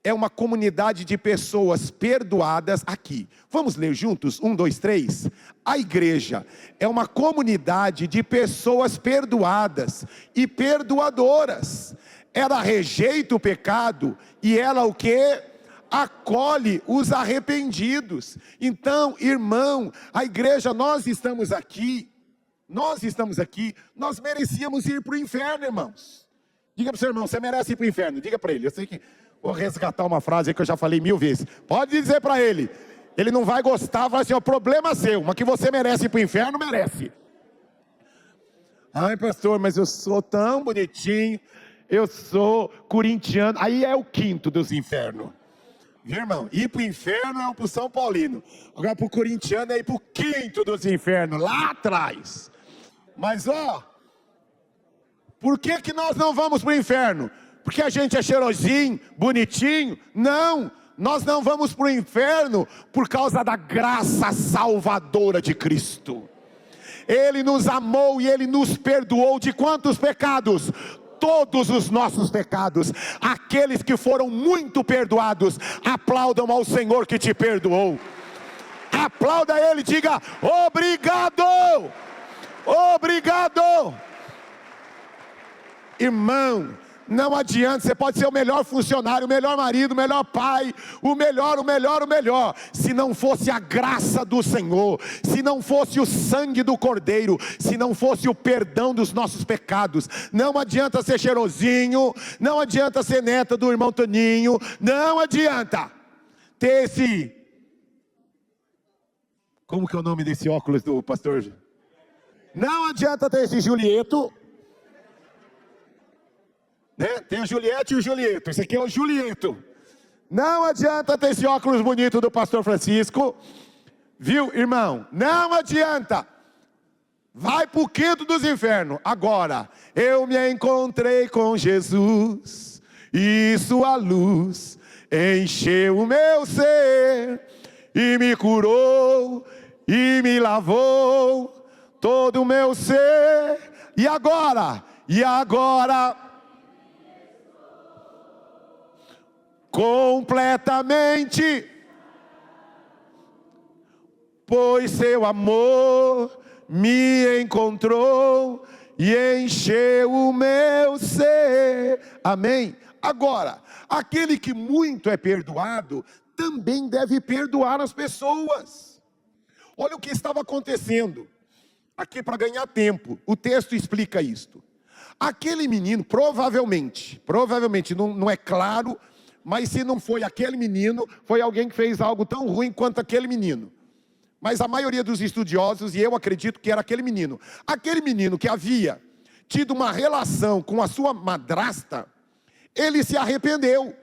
é uma comunidade de pessoas perdoadas aqui. Vamos ler juntos? 1, 2, 3. A igreja é uma comunidade de pessoas perdoadas e perdoadoras. Ela rejeita o pecado e ela o quê? Acolhe os arrependidos. Então, irmão, a igreja, nós estamos aqui, nós merecíamos ir para o inferno, irmãos. Diga para o seu irmão, você merece ir para o inferno. Diga para ele, eu sei que... Vou resgatar uma frase que eu já falei 1000 vezes. Pode dizer para ele. Ele não vai gostar, vai assim, o problema é seu. Mas que você merece ir para o inferno, merece. Ai, pastor, mas eu sou tão bonitinho. Eu sou corintiano. Aí é o quinto dos infernos. Viu, irmão? Ir para o inferno é para o São Paulino. Agora para o corintiano é ir para o quinto dos infernos. Lá atrás. Mas por que nós não vamos para o inferno? Porque a gente é cheirosinho, bonitinho? Não, nós não vamos para o inferno por causa da graça salvadora de Cristo. Ele nos amou e Ele nos perdoou de quantos pecados? Todos os nossos pecados. Aqueles que foram muito perdoados, aplaudam ao Senhor que te perdoou. Aplauda Ele, diga obrigado, obrigado. Irmão, não adianta, você pode ser o melhor funcionário, o melhor marido, o melhor pai, o melhor. Se não fosse a graça do Senhor, se não fosse o sangue do Cordeiro, se não fosse o perdão dos nossos pecados, não adianta ser cheirosinho, não adianta ser neta do irmão Toninho, não adianta ter esse... Como que é o nome desse óculos do pastor? Não adianta ter esse Julieto. Tem a Juliette e o Julieto. Esse aqui é o Julieto. Não adianta ter esse óculos bonito do pastor Francisco. Viu, irmão? Não adianta. Vai para o quinto dos infernos. Agora, eu me encontrei com Jesus e sua luz encheu o meu ser e me curou e me lavou todo o meu ser. E agora? Completamente, pois seu amor me encontrou e encheu o meu ser. Amém? Agora, aquele que muito é perdoado, também deve perdoar as pessoas. Olha o que estava acontecendo. Aqui para ganhar tempo, o texto explica isto. Aquele menino, provavelmente, não é claro, mas se não foi aquele menino, foi alguém que fez algo tão ruim quanto aquele menino. Mas a maioria dos estudiosos, e eu acredito que era aquele menino que havia tido uma relação com a sua madrasta, ele se arrependeu.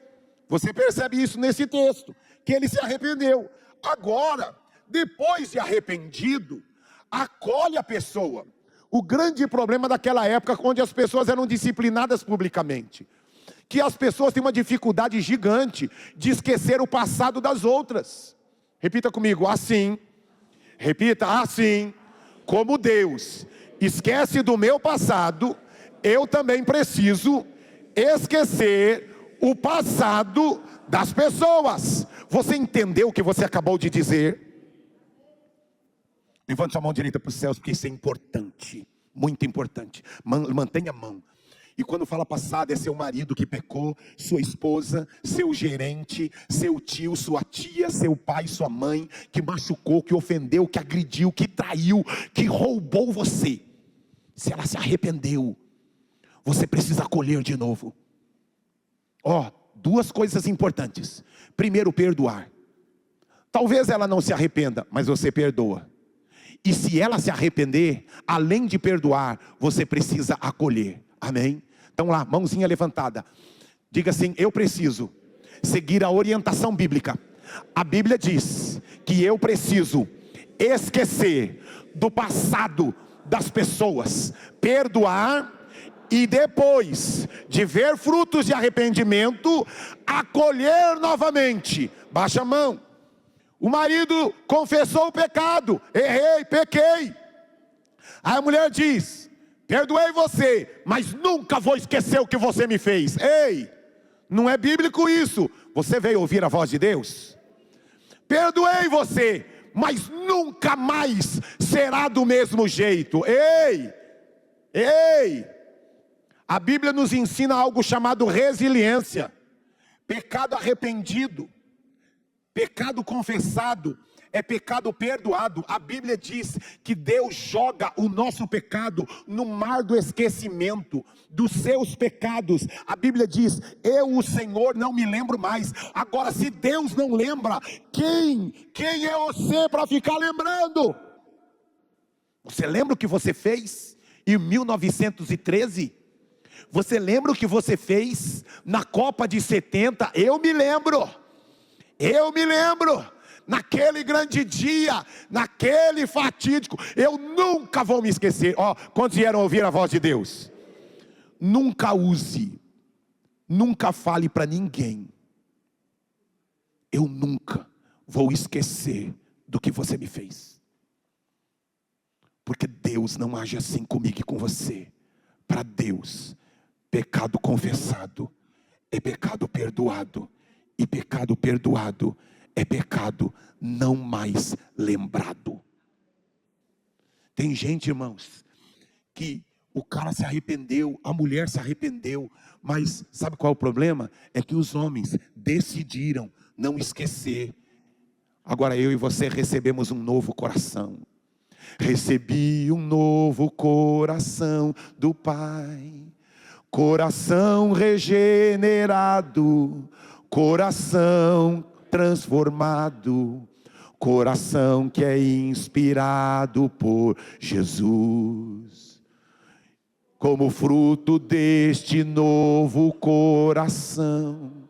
Você percebe isso nesse texto, que ele se arrependeu. Agora, depois de arrependido, acolhe a pessoa. O grande problema daquela época, onde as pessoas eram disciplinadas publicamente, que as pessoas têm uma dificuldade gigante de esquecer o passado das outras. Repita comigo, assim. Repita, assim. Como Deus esquece do meu passado, eu também preciso esquecer o passado das pessoas. Você entendeu o que você acabou de dizer? Levante sua mão direita para os céus, porque isso é importante, muito importante. Mantenha a mão. E quando fala passado, é seu marido que pecou, sua esposa, seu gerente, seu tio, sua tia, seu pai, sua mãe, que machucou, que ofendeu, que agrediu, que traiu, que roubou você. Se ela se arrependeu, você precisa acolher de novo. Duas coisas importantes. Primeiro, perdoar. Talvez ela não se arrependa, mas você perdoa. E se ela se arrepender, além de perdoar, você precisa acolher. Amém? Então lá, mãozinha levantada. Diga assim: eu preciso seguir a orientação bíblica. A Bíblia diz que eu preciso esquecer do passado das pessoas, perdoar, e depois de ver frutos de arrependimento, acolher novamente. Baixa a mão. O marido confessou o pecado: errei, pequei. Aí a mulher diz: perdoei você, mas nunca vou esquecer o que você me fez. Ei, não é bíblico isso. Você veio ouvir a voz de Deus? Perdoei você, mas nunca mais será do mesmo jeito. Ei, a Bíblia nos ensina algo chamado resiliência. Pecado arrependido, pecado confessado, é pecado perdoado. A Bíblia diz que Deus joga o nosso pecado no mar do esquecimento dos seus pecados. A Bíblia diz: eu, o Senhor, não me lembro mais. Agora, se Deus não lembra, quem é você para ficar lembrando? Você lembra o que você fez em 1913? Você lembra o que você fez na Copa de 70? Eu me lembro. Naquele grande dia, naquele fatídico, eu nunca vou me esquecer. Quantos vieram ouvir a voz de Deus? Nunca use, nunca fale para ninguém: eu nunca vou esquecer do que você me fez. Porque Deus não age assim comigo e com você. Para Deus, pecado confessado é pecado perdoado, e pecado perdoado é pecado não mais lembrado. Tem gente, irmãos, que o cara se arrependeu, a mulher se arrependeu, mas sabe qual é o problema? É que os homens decidiram não esquecer. Agora eu e você recebemos um novo coração. Recebi um novo coração do Pai, coração regenerado, coração transformado, coração que é inspirado por Jesus. Como fruto deste novo coração,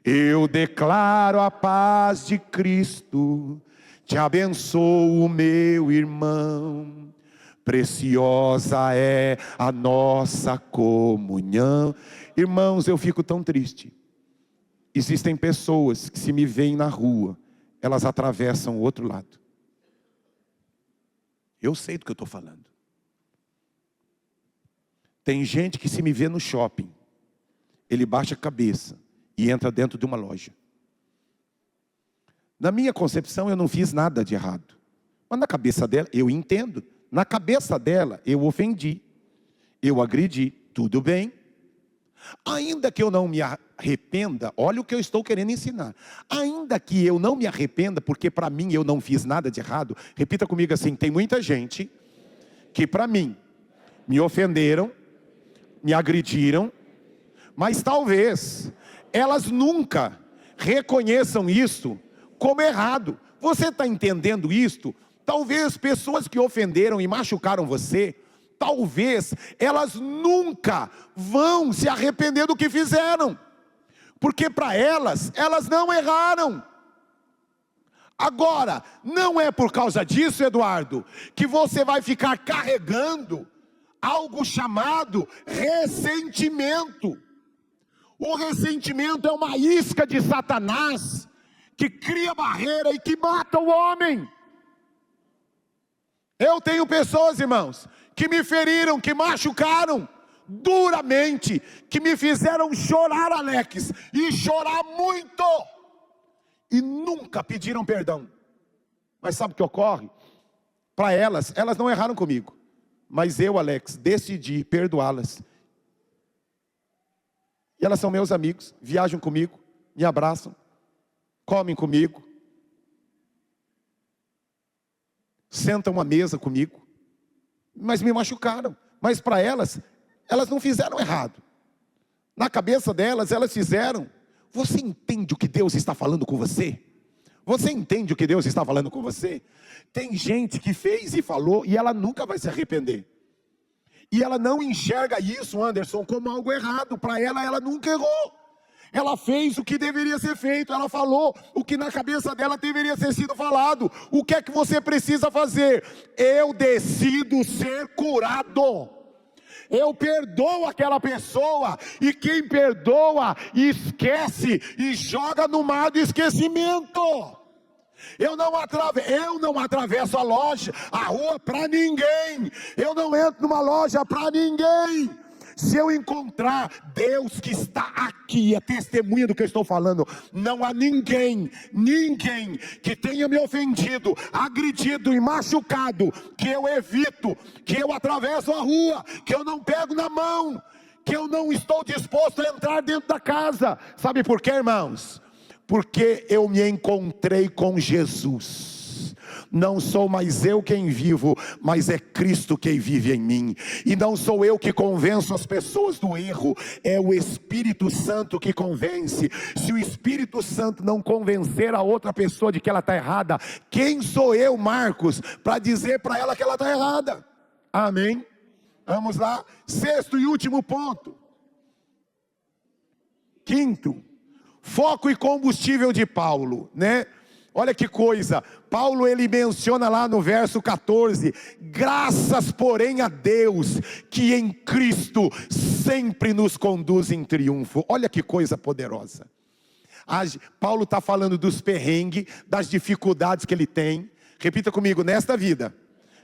eu declaro a paz de Cristo. Te abençoo, meu irmão. Preciosa é a nossa comunhão. Irmãos, eu fico tão triste. Existem pessoas que, se me veem na rua, elas atravessam o outro lado. Eu sei do que eu estou falando. Tem gente que, se me vê no shopping, ele baixa a cabeça e entra dentro de uma loja. Na minha concepção, eu não fiz nada de errado. Mas na cabeça dela, eu entendo. Na cabeça dela, eu ofendi, eu agredi. Tudo bem. Ainda que eu não me arrependa, olha o que eu estou querendo ensinar. Ainda que eu não me arrependa, porque para mim eu não fiz nada de errado. Repita comigo assim: tem muita gente que para mim me ofenderam, me agrediram, mas talvez elas nunca reconheçam isso como errado. Você está entendendo isto? Talvez pessoas que ofenderam e machucaram você, talvez elas nunca vão se arrepender do que fizeram, porque para elas não erraram. Agora, não é por causa disso, Eduardo, que você vai ficar carregando algo chamado ressentimento. O ressentimento é uma isca de Satanás que cria barreira e que mata o homem. Eu tenho pessoas, irmãos, que me feriram, que machucaram, duramente, que me fizeram chorar, Alex, e chorar muito, e nunca pediram perdão. Mas sabe o que ocorre? Para elas não erraram comigo, mas eu, Alex, decidi perdoá-las. E elas são meus amigos, viajam comigo, me abraçam, comem comigo, sentam à mesa comigo, mas me machucaram. Mas para elas não fizeram errado. Na cabeça delas, elas fizeram. Você entende o que Deus está falando com você? Você entende o que Deus está falando com você? Tem gente que fez e falou e ela nunca vai se arrepender. E ela não enxerga isso, Anderson, como algo errado. Para ela nunca errou. Ela fez o que deveria ser feito. Ela falou o que na cabeça dela deveria ter sido falado. O que é que você precisa fazer? Eu decido ser curado. Eu perdoo aquela pessoa, e quem perdoa, esquece e joga no mar do esquecimento. Eu não atravesso a rua para ninguém. Eu não entro numa loja para ninguém. Se eu encontrar Deus que está aqui, é testemunha do que eu estou falando, não há ninguém que tenha me ofendido, agredido e machucado, que eu evito, que eu atravesso a rua, que eu não pego na mão, que eu não estou disposto a entrar dentro da casa. Sabe por quê, irmãos? Porque eu me encontrei com Jesus. Não sou mais eu quem vivo, mas é Cristo quem vive em mim. E não sou eu que convenço as pessoas do erro, é o Espírito Santo que convence. Se o Espírito Santo não convencer a outra pessoa de que ela está errada, quem sou eu, Marcos, para dizer para ela que ela está errada? Amém? Vamos lá, sexto e último ponto. Quinto, foco e combustível de Paulo, né? Olha que coisa, Paulo ele menciona lá no verso 14, graças porém a Deus, que em Cristo sempre nos conduz em triunfo. Olha que coisa poderosa. Paulo está falando dos perrengues, das dificuldades que ele tem. Repita comigo, nesta vida,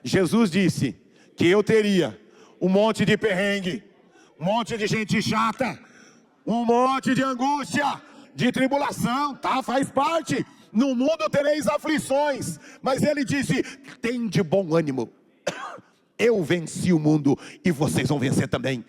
Jesus disse que eu teria um monte de perrengue, um monte de gente chata, um monte de angústia, de tribulação, tá? Faz parte. No mundo tereis aflições, mas ele disse, tem de bom ânimo, eu venci o mundo e vocês vão vencer também.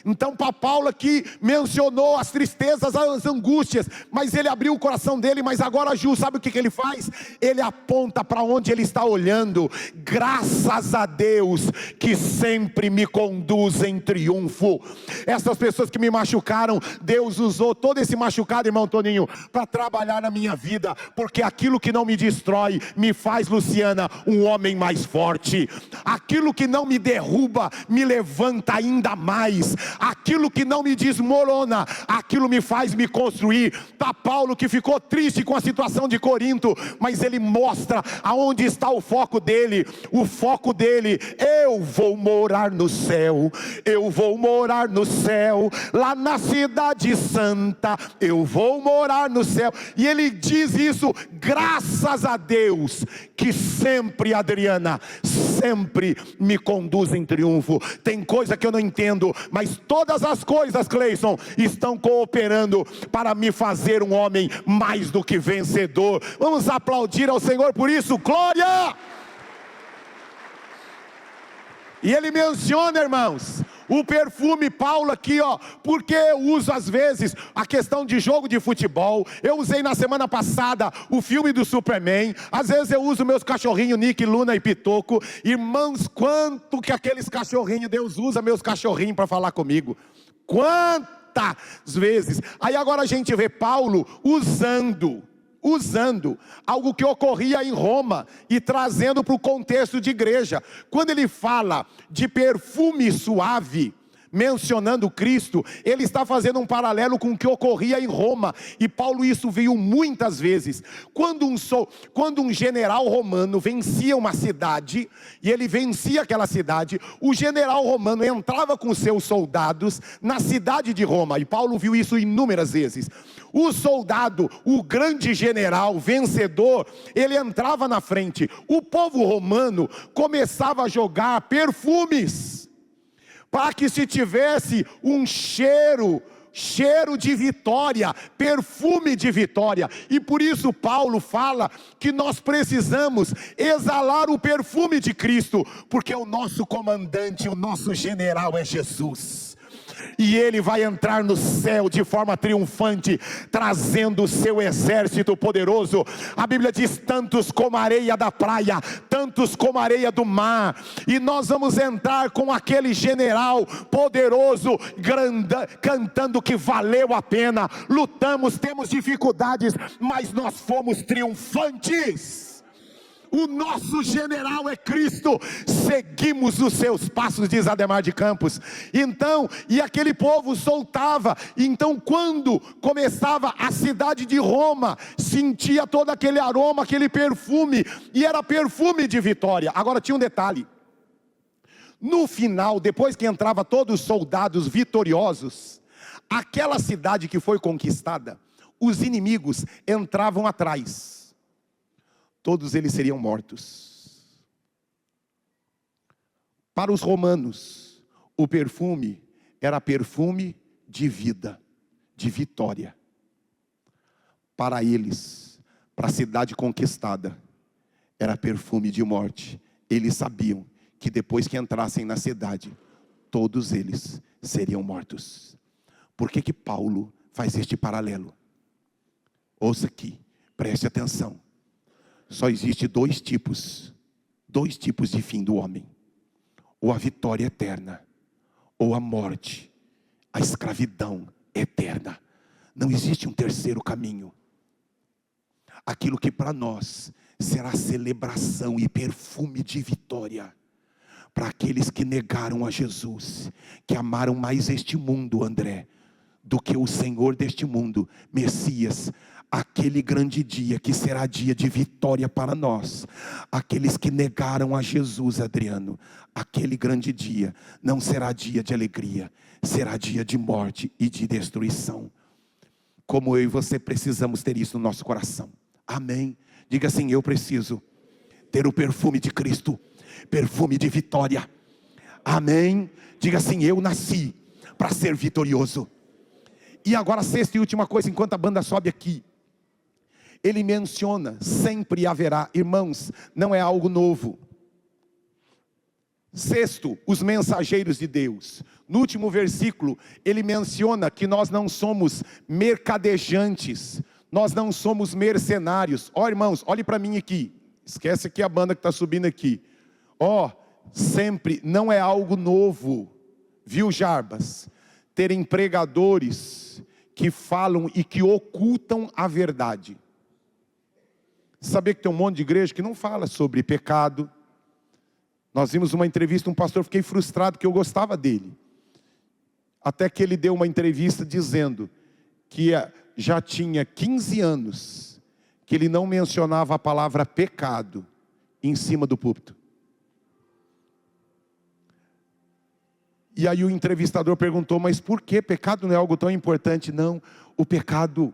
Então para Paulo aqui mencionou as tristezas, as angústias, mas ele abriu o coração dele. Mas agora Ju, sabe o que ele faz? Ele aponta para onde ele está olhando. Graças a Deus que sempre me conduz em triunfo. Essas pessoas que me machucaram, Deus usou todo esse machucado, irmão Toninho, para trabalhar na minha vida, porque aquilo que não me destrói, me faz, Luciana, um homem mais forte. Aquilo que não me derruba, me levanta ainda mais. Aquilo que não me desmorona, aquilo me faz me construir. Para Paulo, que ficou triste com a situação de Corinto, mas ele mostra aonde está o foco dele. O foco dele, eu vou morar no céu, eu vou morar no céu, lá na cidade santa, eu vou morar no céu. E ele diz isso, graças a Deus, que sempre, Adriana, sempre me conduz em triunfo. Tem coisa que eu não entendo, mas todas as coisas, Cleison, estão cooperando para me fazer um homem mais do que vencedor. Vamos aplaudir ao Senhor por isso, glória! E ele menciona, irmãos, o perfume, Paulo aqui, ó, porque eu uso às vezes a questão de jogo de futebol. Eu usei na semana passada o filme do Superman. Às vezes eu uso meus cachorrinhos Nick, Luna e Pitoco. Irmãos, quanto que aqueles cachorrinhos, Deus usa meus cachorrinhos para falar comigo. Quantas vezes. Aí agora a gente vê Paulo usando algo que ocorria em Roma e trazendo para o contexto de igreja. Quando ele fala de perfume suave, mencionando Cristo, ele está fazendo um paralelo com o que ocorria em Roma. E Paulo isso viu muitas vezes. Quando um general romano vencia uma cidade, e ele vencia aquela cidade, o general romano entrava com seus soldados na cidade de Roma, e Paulo viu isso inúmeras vezes. O soldado, o grande general, vencedor, ele entrava na frente. O povo romano começava a jogar perfumes para que se tivesse um cheiro de vitória, perfume de vitória. E por isso Paulo fala que nós precisamos exalar o perfume de Cristo, porque o nosso comandante, o nosso general é Jesus. E Ele vai entrar no céu de forma triunfante, trazendo o seu exército poderoso. A Bíblia diz: tantos como a areia da praia, tantos como a areia do mar. E nós vamos entrar com aquele general poderoso, cantando que valeu a pena. Lutamos, temos dificuldades, mas nós fomos triunfantes. O nosso general é Cristo, seguimos os seus passos, diz Ademar de Campos. Então, e aquele povo soltava. Então, quando começava a cidade de Roma, sentia todo aquele aroma, aquele perfume, e era perfume de vitória. Agora tinha um detalhe: no final, depois que entrava todos os soldados vitoriosos, aquela cidade que foi conquistada, os inimigos entravam atrás. Todos eles seriam mortos. Para os romanos, o perfume era perfume de vida, de vitória. Para eles, para a cidade conquistada, era perfume de morte. Eles sabiam que depois que entrassem na cidade, todos eles seriam mortos. Por que Paulo faz este paralelo? Ouça aqui, preste atenção. Só existe dois tipos de fim do homem: ou a vitória eterna, ou a morte, a escravidão eterna. Não existe um terceiro caminho. Aquilo que para nós será celebração e perfume de vitória, para aqueles que negaram a Jesus, que amaram mais este mundo, André, do que o Senhor deste mundo, Messias. Aquele grande dia que será dia de vitória para nós. Aqueles que negaram a Jesus, Adriano, aquele grande dia não será dia de alegria, será dia de morte e de destruição. Como eu e você precisamos ter isso no nosso coração. Amém? Diga assim: eu preciso ter o perfume de Cristo, perfume de vitória. Amém? Diga assim: eu nasci para ser vitorioso. E agora, sexta e última coisa, enquanto a banda sobe aqui. Ele menciona: sempre haverá. Irmãos, não é algo novo. Sexto, os mensageiros de Deus. No último versículo, ele menciona que nós não somos mercadejantes, nós não somos mercenários. Ó, irmãos, olhe para mim aqui. Esquece aqui a banda que está subindo aqui. Ó, sempre, não é algo novo, viu, Jarbas? Terem pregadores que falam e que ocultam a verdade. Saber que tem um monte de igreja que não fala sobre pecado. Nós vimos uma entrevista, um pastor, fiquei frustrado, que eu gostava dele. Até que ele deu uma entrevista dizendo que já tinha 15 anos que ele não mencionava a palavra pecado em cima do púlpito. E aí o entrevistador perguntou: mas por que pecado não é algo tão importante? Não, o pecado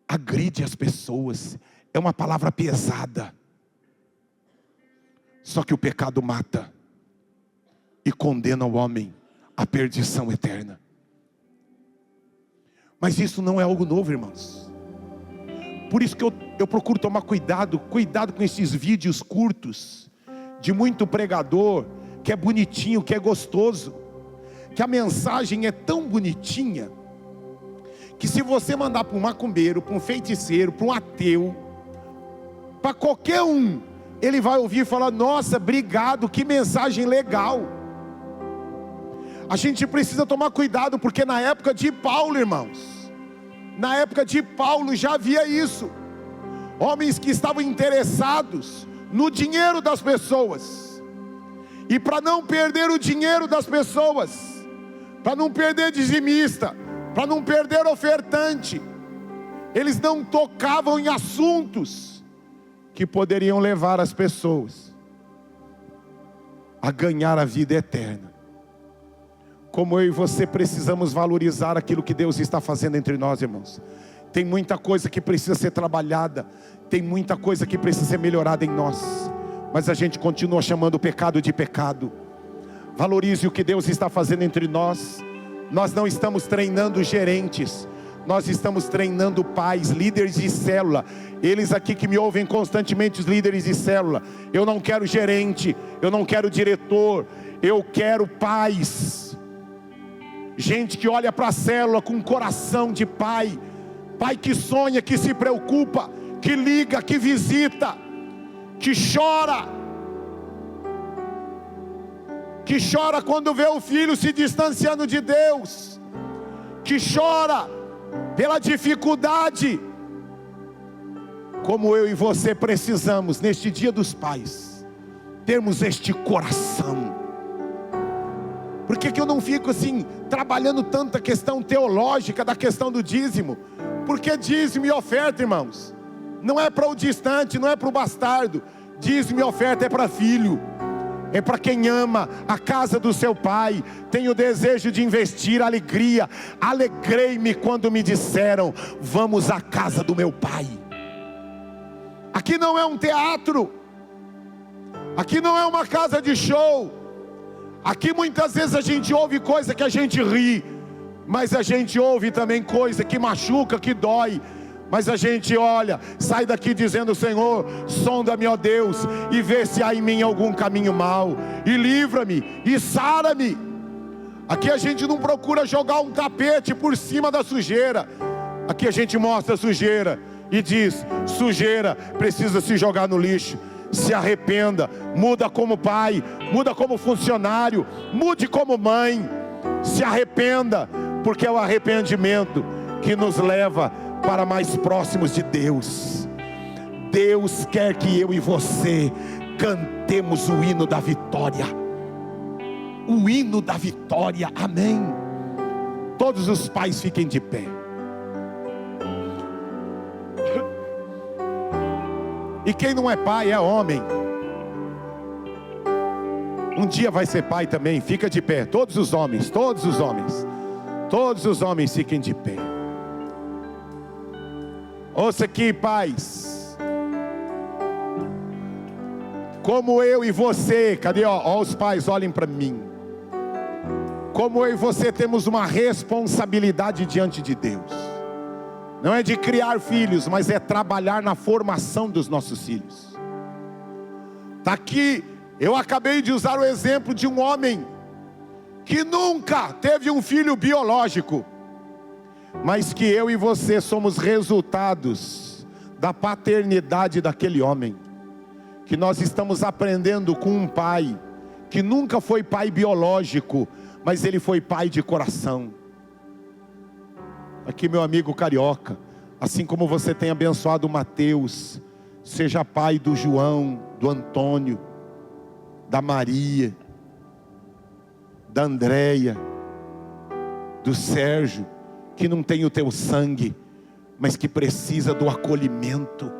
agride as pessoas. É uma palavra pesada. Só que o pecado mata e condena o homem à perdição eterna. Mas isso não é algo novo, irmãos. Por isso que eu procuro tomar cuidado com esses vídeos curtos de muito pregador, que é bonitinho, que é gostoso, que a mensagem é tão bonitinha, que se você mandar para um macumbeiro, para um feiticeiro, para um ateu, para qualquer um, ele vai ouvir e falar: nossa, obrigado, que mensagem legal. A gente precisa tomar cuidado, porque na época de Paulo, irmãos, na época de Paulo já havia isso. Homens que estavam interessados no dinheiro das pessoas, e para não perder o dinheiro das pessoas, para não perder dizimista, para não perder ofertante, eles não tocavam em assuntos que poderiam levar as pessoas a ganhar a vida eterna. Como eu e você precisamos valorizar aquilo que Deus está fazendo entre nós, irmãos. Tem muita coisa que precisa ser trabalhada, tem muita coisa que precisa ser melhorada em nós, mas a gente continua chamando o pecado de pecado, Valorize o que Deus está fazendo entre nós. Nós não estamos treinando gerentes, nós estamos treinando pais, líderes de célula. Eles aqui que me ouvem constantemente, os líderes de célula. Eu não quero gerente, eu não quero diretor, eu quero pais. Gente que olha para a célula com um coração de pai. Pai que sonha, que se preocupa, que liga, que visita, que chora. Que chora quando vê o filho se distanciando de Deus. Que chora pela dificuldade. Como eu e você precisamos, neste dia dos pais, termos este coração. Por que eu não fico assim, trabalhando tanta questão teológica da questão do dízimo? Porque dízimo e oferta, irmãos, não é para o distante, não é para o bastardo. Dízimo e oferta é para filho. É para quem ama a casa do seu pai. Tenho desejo de investir alegria. Alegrei-me quando me disseram: vamos à casa do meu pai. Aqui não é um teatro. Aqui não é uma casa de show. Aqui muitas vezes a gente ouve coisa que a gente ri, mas a gente ouve também coisa que machuca, que dói. Mas a gente olha, sai daqui dizendo: Senhor, sonda-me, ó Deus, e vê se há em mim algum caminho mau, e livra-me, e sara-me. Aqui a gente não procura jogar um tapete por cima da sujeira. Aqui a gente mostra a sujeira e diz: sujeira precisa se jogar no lixo. Se arrependa, muda como pai, muda como funcionário, mude como mãe. Se arrependa, porque é o arrependimento que nos leva para mais próximos de Deus. Deus quer que eu e você cantemos o hino da vitória. O hino da vitória, amém. Todos os pais fiquem de pé. E quem não é pai é homem. Um dia vai ser pai também, fica de pé. Todos os homens, todos os homens. Todos os homens fiquem de pé. Ouça aqui, pais. Como eu e você, cadê, ó os pais, olhem para mim. Como eu e você temos uma responsabilidade diante de Deus. Não é de criar filhos, mas é trabalhar na formação dos nossos filhos. Está aqui, eu acabei de usar o exemplo de um homem que nunca teve um filho biológico, mas que eu e você somos resultados da paternidade daquele homem. Que nós estamos aprendendo com um pai que nunca foi pai biológico, mas ele foi pai de coração. Aqui, meu amigo carioca, assim como você tem abençoado o Mateus, seja pai do João, do Antônio, da Maria, da Andréia, do Sérgio, que não tem o teu sangue, mas que precisa do acolhimento.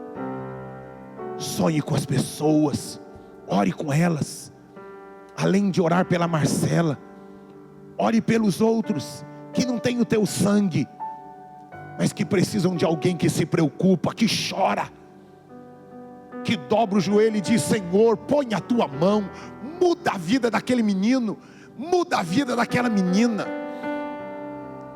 Sonhe com as pessoas, ore com elas. Além de orar pela Marcela, ore pelos outros que não têm o teu sangue, mas que precisam de alguém que se preocupa, que chora, que dobra o joelho e diz: Senhor, põe a tua mão, muda a vida daquele menino, muda a vida daquela menina.